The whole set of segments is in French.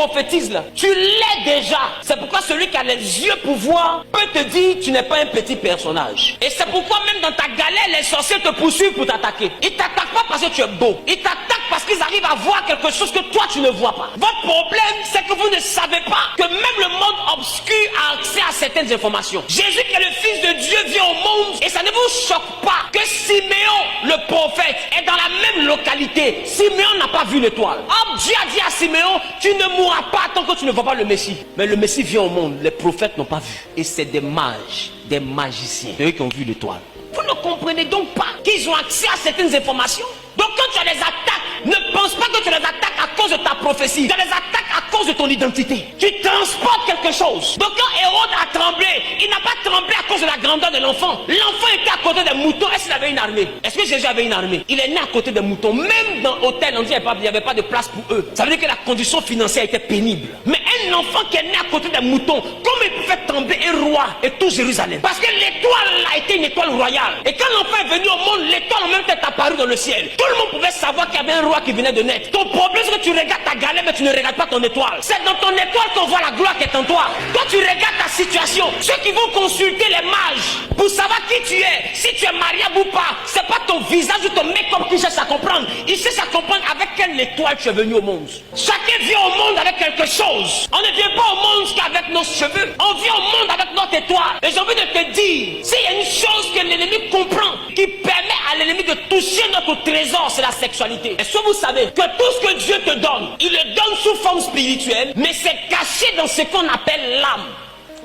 prophétises là, tu l'es déjà. C'est pourquoi celui qui a les yeux pour voir peut te dire tu n'es pas un petit personnage. Et c'est pourquoi même dans ta galère, les sorciers te poursuivent pour t'attaquer. Ils t'attaquent pas parce que tu es beau. Ils t'attaquent parce qu'ils arrivent à voir quelque chose que toi tu ne vois pas. Votre problème, c'est que vous ne savez pas que même le monde obscur a accès à certaines informations. Jésus qui est le Fils de Dieu vient au monde et ça ne vous choque pas que Siméon, le prophète, est dans la même localité. Siméon n'a pas vu l'étoile. Or Dieu a dit à Siméon, tu ne mourras pas tant que tu ne vois pas le Messie. Mais le Messie vient au monde, les prophètes n'ont pas vu. Et c'est des mages, des magiciens, eux qui ont vu l'étoile. Vous ne comprenez donc pas qu'ils ont accès à certaines informations. Donc quand tu as des attaques, ne pense pas que tu les attaques à cause de ta prophétie. Tu les attaques à cause de ton identité. Tu transportes quelque chose. Donc quand Hérode a tremblé, il n'a pas tremblé à cause de la grandeur de l'enfant. L'enfant était à côté des moutons. Est-ce qu'il avait une armée? Est-ce que Jésus avait une armée? Il est né à côté des moutons. Même dans l'hôtel, on dit qu'il n'y avait pas de place pour eux. Ça veut dire que la condition financière était pénible. Mais un enfant qui est né à côté des moutons, comment il pouvait tomber un roi et tout Jérusalem? Parce que l'étoile a été une étoile royale. Et quand l'enfant est venu au monde, l'étoile en même temps est apparue dans le ciel. Tout le monde pouvait savoir qu'il y avait un roi qui venait de naître. Ton problème, c'est que tu regardes ta galère, mais tu ne regardes pas ton étoile. C'est dans ton étoile qu'on voit la gloire qui est en toi. Toi, tu regardes ta situation. Ceux qui vont consulter les mages pour savoir qui tu es, si tu es mariable ou pas, c'est pas ton visage ou ton make-up qui cherche à comprendre. Ils cherchent à comprendre avec quelle étoile tu es venu au monde. Chacun vient au monde avec quelque chose. On ne vient pas au monde qu'avec nos cheveux. On vient au monde avec notre étoile. Et j'ai envie de te dire, s'il y a une chose que l'ennemi comprend, qui permet à l'ennemi de toucher notre trésor, c'est la sexualité. Est-ce que vous savez que tout ce que Dieu te donne, il le donne sous forme spirituelle, mais c'est caché dans ce qu'on appelle l'âme.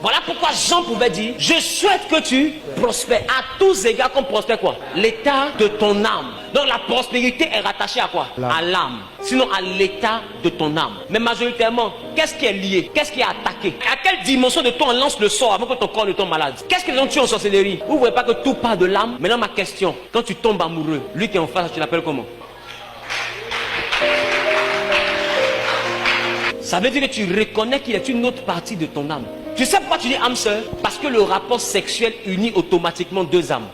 Voilà pourquoi Jean pouvait dire, je souhaite que tu prospères à tous égards, qu'on prospère quoi? L'état de ton âme. Donc la prospérité est rattachée à quoi? À l'âme. Sinon à l'état de ton âme. Mais majoritairement, qu'est-ce qui est lié? Qu'est-ce qui est attaqué? À quelle dimension de toi on lance le sort avant que ton corps ne tombe malade? Qu'est-ce que les gens tuent en sorcellerie? Vous ne voyez pas que tout part de l'âme? Maintenant ma question, quand tu tombes amoureux, lui qui est en face, tu l'appelles comment? Ça veut dire que tu reconnais qu'il est une autre partie de ton âme. Tu sais pourquoi tu dis âme sœur? Parce que le rapport sexuel unit automatiquement deux âmes.